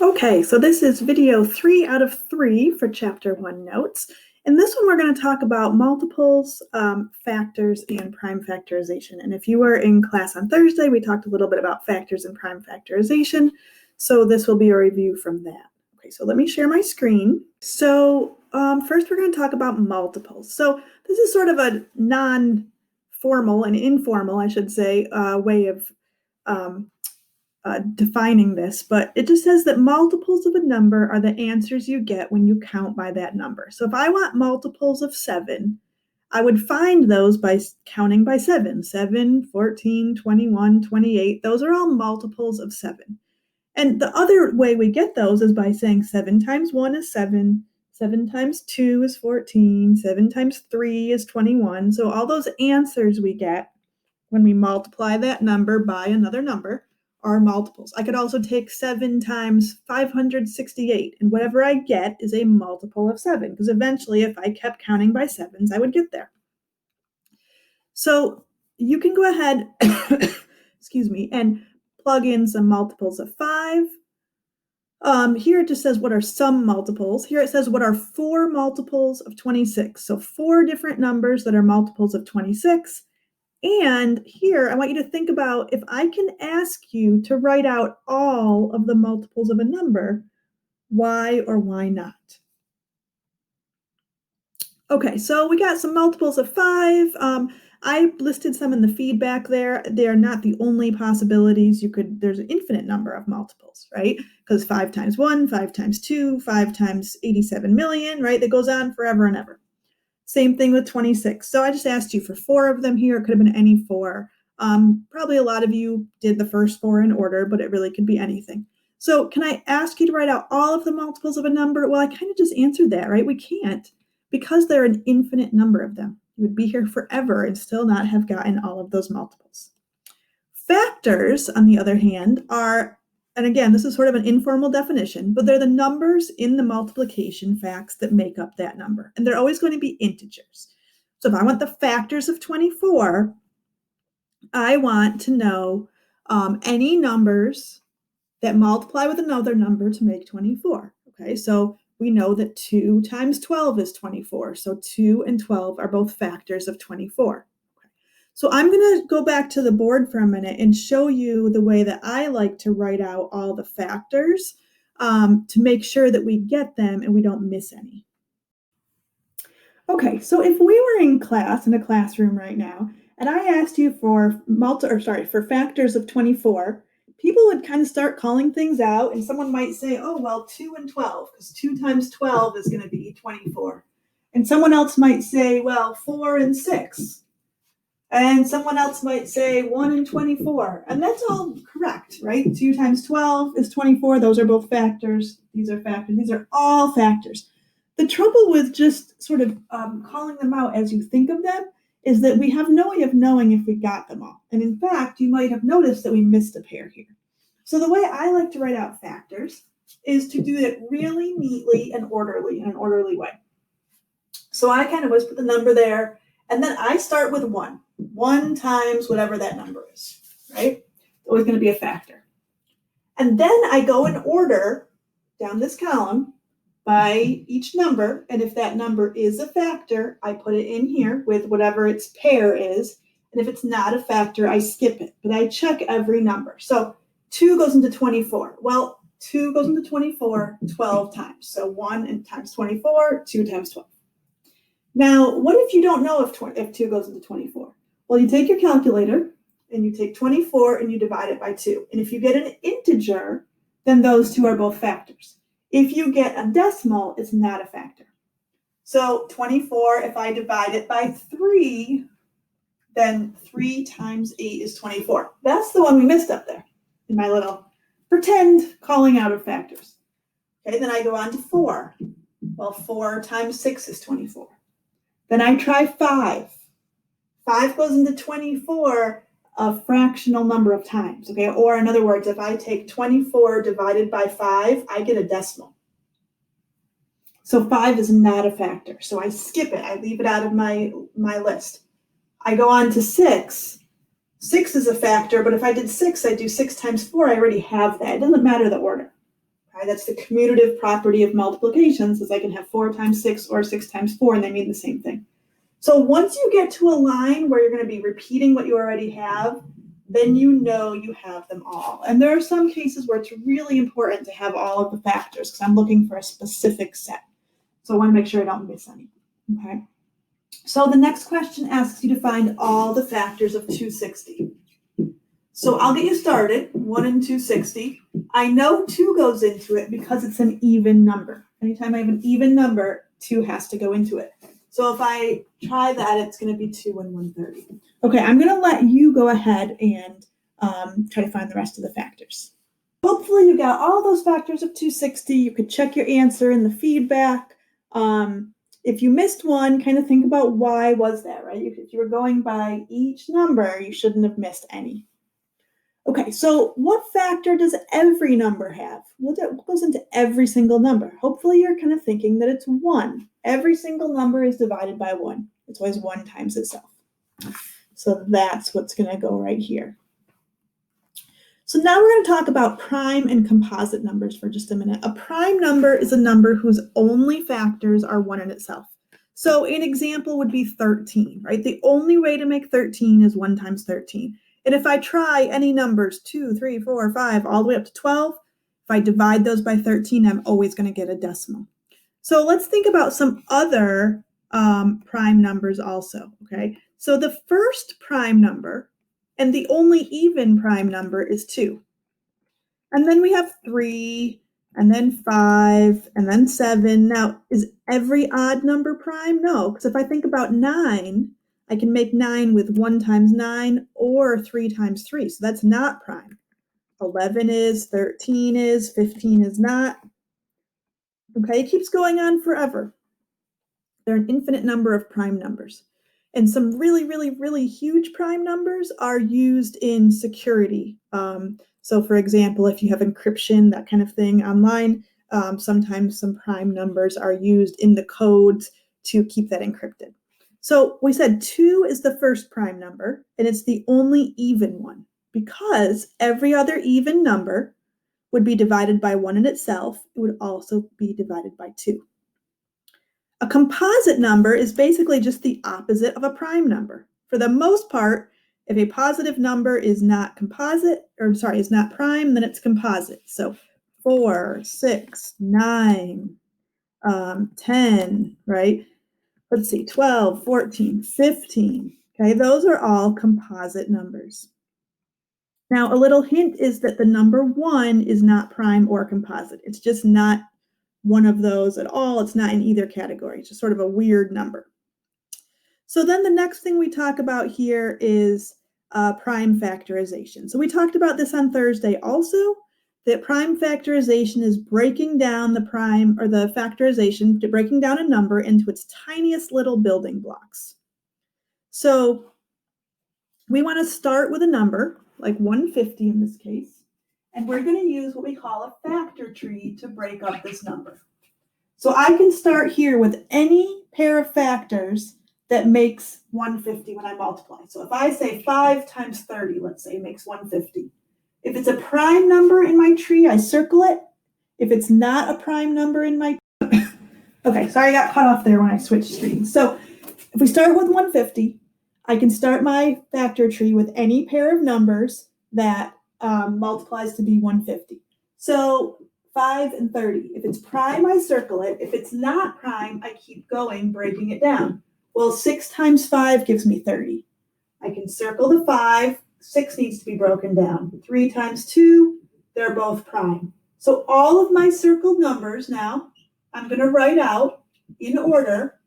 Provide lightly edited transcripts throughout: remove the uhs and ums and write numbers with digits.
Okay, so this is video 3 out of 3 for chapter 1 notes. In this one, we're going to talk about multiples, factors, and prime factorization. And if you were in class on Thursday, we talked a little bit about factors and prime factorization. So this will be a review from that. Okay, so let me share my screen. So first, we're going to talk about multiples. So this is sort of a non-formal and informal, I should say, way of defining this, but it just says that multiples of a number are the answers you get when you count by that number. So if I want multiples of 7, I would find those by counting by 7. 7, 14, 21, 28. Those are all multiples of 7. And the other way we get those is by saying 7 times 1 is 7, 7 times 2 is 14, 7 times 3 is 21. So all those answers we get when we multiply that number by another number are multiples. I could also take 7 times 568, and whatever I get is a multiple of 7, because eventually if I kept counting by 7s, I would get there. So you can go ahead, excuse me, and plug in some multiples of 5. Here it just says what are some multiples. Here it says what are 4 multiples of 26. So 4 different numbers that are multiples of 26. And here, I want you to think about if I can ask you to write out all of the multiples of a number, why or why not? Okay, so we got some multiples of 5. I listed some in the feedback there. They are not the only possibilities. There's an infinite number of multiples, right? Because 5 times 1, 5 times 2, 5 times 87 million, right? That goes on forever and ever. Same thing with 26. So I just asked you for 4 of them here. It could have been any 4. Probably a lot of you did the first 4 in order, but it really could be anything. So can I ask you to write out all of the multiples of a number? Well, I kind of just answered that, right? We can't, because there are an infinite number of them. You would be here forever and still not have gotten all of those multiples. Factors, on the other hand, are, and again, this is sort of an informal definition, but they're the numbers in the multiplication facts that make up that number. And they're always going to be integers. So if I want the factors of 24, I want to know any numbers that multiply with another number to make 24. Okay, so we know that 2 times 12 is 24. So 2 and 12 are both factors of 24. So I'm going to go back to the board for a minute and show you the way that I like to write out all the factors to make sure that we get them and we don't miss any. Okay, so if we were in class, in a classroom right now, and I asked you for factors of 24, people would kind of start calling things out, and someone might say, oh, well, 2 and 12, because 2 times 12 is going to be 24. And someone else might say, well, 4 and 6. And someone else might say 1 and 24. And that's all correct, right? 2 times 12 is 24. Those are both factors. These are factors. These are all factors. The trouble with just sort of calling them out as you think of them is that we have no way of knowing if we got them all. And in fact, you might have noticed that we missed a pair here. So the way I like to write out factors is to do it really neatly and orderly, in an orderly way. So I kind of always put the number there, and then I start with 1. 1 times whatever that number is, right? It's always going to be a factor. And then I go in order down this column by each number, and if that number is a factor, I put it in here with whatever its pair is, and if it's not a factor, I skip it, but I check every number. So 2 goes into 24. Well, 2 goes into 24 12 times. So 1 times 24, 2 times 12. Now, what if you don't know if 2 goes into 24? Well, you take your calculator and you take 24 and you divide it by 2. And if you get an integer, then those two are both factors. If you get a decimal, it's not a factor. So 24, if I divide it by 3, then 3 times 8 is 24. That's the one we missed up there in my little pretend calling out of factors. Okay, then I go on to 4. Well, 4 times 6 is 24. Then I try 5. 5 goes into 24 a fractional number of times, okay? Or in other words, if I take 24 divided by 5, I get a decimal. So 5 is not a factor. So I skip it. I leave it out of my list. I go on to 6. 6 is a factor, but if I did 6, I do 6 times 4. I already have that. It doesn't matter the order. Okay, that's the commutative property of multiplications, is I can have 4 times 6 or 6 times 4, and they mean the same thing. So once you get to a line where you're going to be repeating what you already have, then you know you have them all. And there are some cases where it's really important to have all of the factors because I'm looking for a specific set. So I want to make sure I don't miss any. Okay. So the next question asks you to find all the factors of 260. So I'll get you started, 1 and 260. I know 2 goes into it because it's an even number. Anytime I have an even number, 2 has to go into it. So if I try that, it's going to be 2 and 130. Okay, I'm going to let you go ahead and try to find the rest of the factors. Hopefully you got all those factors of 260. You could check your answer in the feedback. If you missed one, kind of think about why was that, right? If you were going by each number, you shouldn't have missed any. Okay, so what factor does every number have? What goes into every single number? Hopefully you're kind of thinking that it's 1. Every single number is divided by 1. It's always 1 times itself. So that's what's going to go right here. So now we're going to talk about prime and composite numbers for just a minute. A prime number is a number whose only factors are 1 in itself. So an example would be 13, right? The only way to make 13 is 1 times 13. And if I try any numbers, 2, 3, 4, 5, all the way up to 12, if I divide those by 13, I'm always going to get a decimal. So let's think about some other prime numbers also, okay? So the first prime number and the only even prime number is 2. And then we have 3, and then 5, and then 7. Now, is every odd number prime? No, because if I think about 9, I can make 9 with 1 times 9 or 3 times 3. So that's not prime. 11 is, 13 is, 15 is not. Okay, it keeps going on forever. There are an infinite number of prime numbers. And some really, really, really huge prime numbers are used in security. So for example, if you have encryption, that kind of thing online, sometimes some prime numbers are used in the codes to keep that encrypted. So we said 2 is the first prime number, and it's the only even one because every other even number would be divided by 1 in itself. It would also be divided by 2. A composite number is basically just the opposite of a prime number. For the most part, if a positive number is not is not prime, then it's composite. So 4, 6, 9, 10, right? Let's see, 12, 14, 15. Okay, those are all composite numbers. Now, a little hint is that the number 1 is not prime or composite. It's just not one of those at all. It's not in either category. It's just sort of a weird number. So then the next thing we talk about here is prime factorization. So we talked about this on Thursday also, that prime factorization is breaking down the prime or the factorization to breaking down a number into its tiniest little building blocks. So we want to start with a number like 150 in this case, and we're going to use what we call a factor tree to break up this number. So I can start here with any pair of factors that makes 150 when I multiply. So if I say 5 times 30, let's say, makes 150. If it's a prime number in my tree, I circle it. If it's not a prime number in my okay, sorry, I got cut off there when I switched screens. So if we start with 150, I can start my factor tree with any pair of numbers that multiplies to be 150. So 5 and 30. If it's prime, I circle it. If it's not prime, I keep going, breaking it down. Well, 6 times 5 gives me 30. I can circle the 5. 6 needs to be broken down. 3 times 2, they're both prime. So all of my circled numbers now, I'm going to write out in order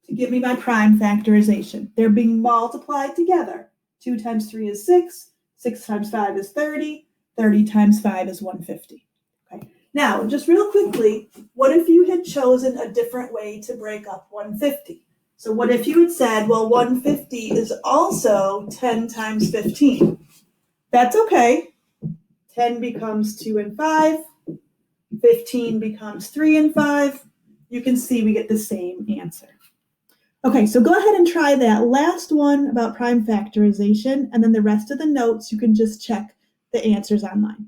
to give me my prime factorization. They're being multiplied together. 2 times 3 is 6. 6 times 5 is 30. 30 times 5 is 150. Okay. Now, just real quickly, what if you had chosen a different way to break up 150? So what if you had said, well, 150 is also 10 times 15? That's okay. 10 becomes 2 and 5. 15 becomes 3 and 5. You can see we get the same answer. Okay, so go ahead and try that last one about prime factorization, and then the rest of the notes you can just check the answers online.